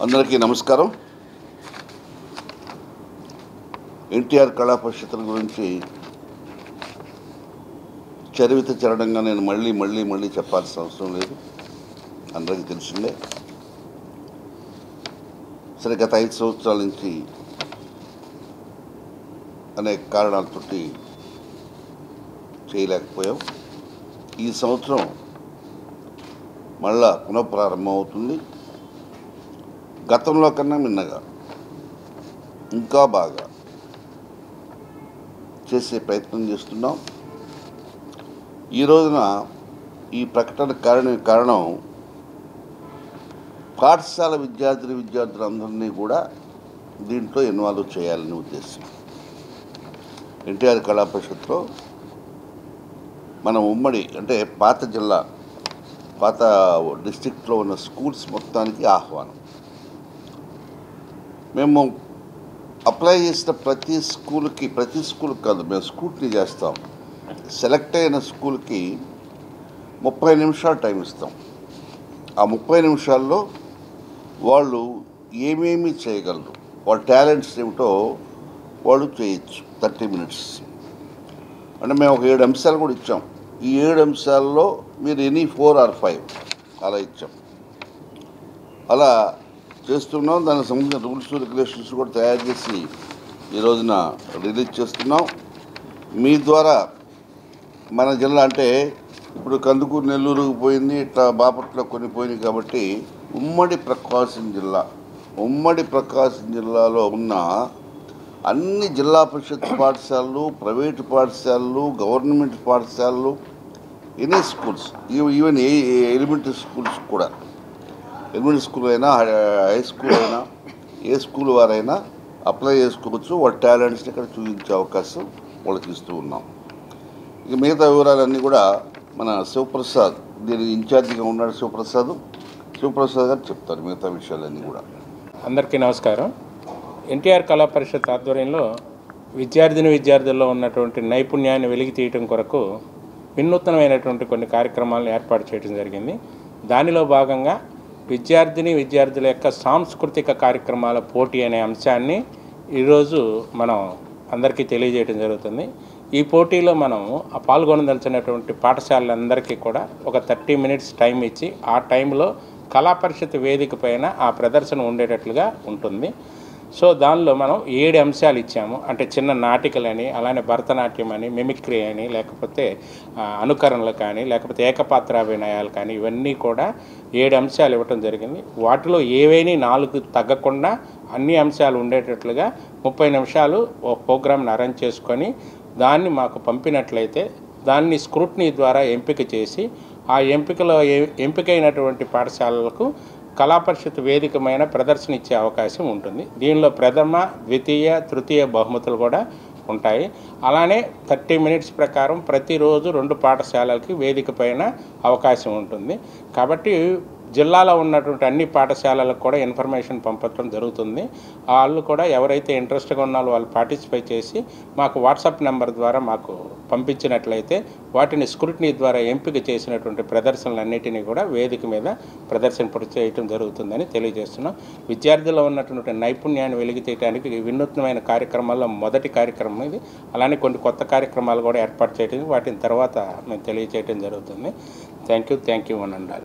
అందరికీ నమస్కారం. ఎన్టీఆర్ కళా పరిషత్తుల గురించి చరివిత చరణంగా నేను మళ్ళీ చెప్పాల్సిన అవసరం లేదు, అందరికీ తెలిసిందే. సరే, గత 5 సంవత్సరాల నుంచి అనేక కారణాలతో చేయలేకపోయాం. ఈ సంవత్సరం మళ్ళా పునఃప్రారంభం అవుతుంది. గతంలో కన్నా మిన్నగా ఇంకా బాగా చేసే ప్రయత్నం చేస్తున్నాం. ఈ రోజున ఈ ప్రకటన కారణం పాఠశాల విద్యార్థులందరినీ కూడా దీంట్లో ఇన్వాల్వ్ చేయాలని ఉద్దేశం. ఎన్టీఆర్ కళా పరిషత్లో మన ఉమ్మడి అంటే పాత డిస్ట్రిక్ట్లో ఉన్న స్కూల్స్ మొత్తానికి ఆహ్వానం. మేము అప్లై చేసిన ప్రతి స్కూల్కి కాదు, మేము స్కూట్ని చేస్తాం. సెలెక్ట్ అయిన స్కూల్కి 30 నిమిషాలు టైం ఇస్తాం. ఆ 30 నిమిషాల్లో వాళ్ళు ఏమేమి చేయగలరు, వాళ్ళ టాలెంట్స్ ఏమిటో వాళ్ళు చేయొచ్చు. 30 మినిట్స్ అంటే మేము ఒక 7 అంశాలు కూడా ఇచ్చాం. ఈ 7 అంశాల్లో మీరు ఎనీ 4 or 5 అలా ఇచ్చాం. అలా చేస్తున్నాం. దానికి సంబంధించిన రూల్స్ రెగ్యులేషన్స్ కూడా తయారు చేసి ఈ రోజున రిలీజ్ చేస్తున్నాం. మీ ద్వారా మన జిల్లా అంటే ఇప్పుడు కందుకూరు, నెల్లూరుకు పోయింది, ఇట్లా బాపట్ల కొన్ని పోయినాయి. కాబట్టి ఉమ్మడి ప్రకాశం జిల్లాలో ఉన్న అన్ని జిల్లా పరిషత్ పాఠశాలలు, ప్రైవేటు పాఠశాలలు, గవర్నమెంట్ పాఠశాలలు, any schools, even elementary schools కూడా, ఎలిమెంటరీ స్కూల్ అయినా హై స్కూల్ అయినా ఏ స్కూల్ వారైనా అప్లై చేసుకోవచ్చు. వాళ్ళ టాలెంట్స్ని ఇక్కడ చూపించే అవకాశం వాళ్ళకి ఇస్తూ ఉన్నాం. ఇక మిగతా వివరాలన్నీ కూడా మన శివప్రసాద్, దీనికి ఇన్ఛార్జిగా ఉన్నాడు శివప్రసాద్ గారు చెప్తారు మిగతా విషయాలన్నీ కూడా. అందరికీ నమస్కారం. ఎన్టీఆర్ కళా పరిషత్ ఆధ్వర్యంలో విద్యార్థుల్లో ఉన్నటువంటి నైపుణ్యాన్ని వెలికి తీయటం కొరకు వినూత్నమైనటువంటి కొన్ని కార్యక్రమాలను ఏర్పాటు చేయడం జరిగింది. దానిలో భాగంగా విద్యార్థుల యొక్క సాంస్కృతిక కార్యక్రమాల పోటీ అనే అంశాన్ని ఈరోజు మనం అందరికీ తెలియజేయడం జరుగుతుంది. ఈ పోటీలో మనం పాల్గొనదలిచినటువంటి పాఠశాలలందరికీ కూడా ఒక 30 మినిట్స్ టైం ఇచ్చి, ఆ టైంలో కళా పరిషత్ వేదిక పైన ఆ ప్రదర్శన ఉండేటట్లుగా ఉంటుంది. సో దానిలో మనం 7 అంశాలు ఇచ్చాము. అంటే చిన్న నాటికలని, అలానే భరతనాట్యం అని, మిమిక్రీ అని, లేకపోతే అనుకరణలు కానీ, లేకపోతే ఏకపాత్రాభినయాలు కానీ, ఇవన్నీ కూడా 7 అంశాలు ఇవ్వటం జరిగింది. వాటిలో ఏవైనా 4 తగ్గకుండా అన్ని అంశాలు ఉండేటట్లుగా 30 నిమిషాలు ఒక ప్రోగ్రామ్ని అరేంజ్ చేసుకొని దాన్ని మాకు పంపినట్లయితే దాన్ని స్క్రూటినీ ద్వారా ఎంపిక చేసి, ఆ ఎంపికైనటువంటి పాఠశాలలకు కళా పరిషత్ వేదికమైన ప్రదర్శన ఇచ్చే అవకాశం ఉంటుంది. దీనిలో ప్రథమ, ద్వితీయ, తృతీయ బహుమతులు కూడా ఉంటాయి. అలానే 30 మినిట్స్ ప్రకారం ప్రతిరోజు 2 పాఠశాలలకి వేదిక పైన అవకాశం ఉంటుంది. కాబట్టి జిల్లాలో ఉన్నటువంటి అన్ని పాఠశాలలకు కూడా ఇన్ఫర్మేషన్ పంపడం జరుగుతుంది. వాళ్ళు కూడా ఎవరైతే ఇంట్రెస్ట్గా ఉన్నారో వాళ్ళు పార్టిసిపేట్ చేసి మాకు వాట్సాప్ నెంబర్ ద్వారా మాకు పంపించినట్లయితే వాటిని స్క్రూటినీ ద్వారా ఎంపిక చేసినటువంటి ప్రదర్శనలన్నిటినీ కూడా వేదిక మీద ప్రదర్శన చేయడం జరుగుతుందని తెలియజేస్తున్నాం. విద్యార్థుల్లో ఉన్నటువంటి నైపుణ్యాన్ని వెలికితీయడానికి వినూత్నమైన కార్యక్రమాల్లో మొదటి కార్యక్రమం ఇది. అలానే కొన్ని కొత్త కార్యక్రమాలు కూడా ఏర్పాటు చేయడం, వాటిని తర్వాత మేము తెలియజేయడం జరుగుతుంది. Thank you. One and all.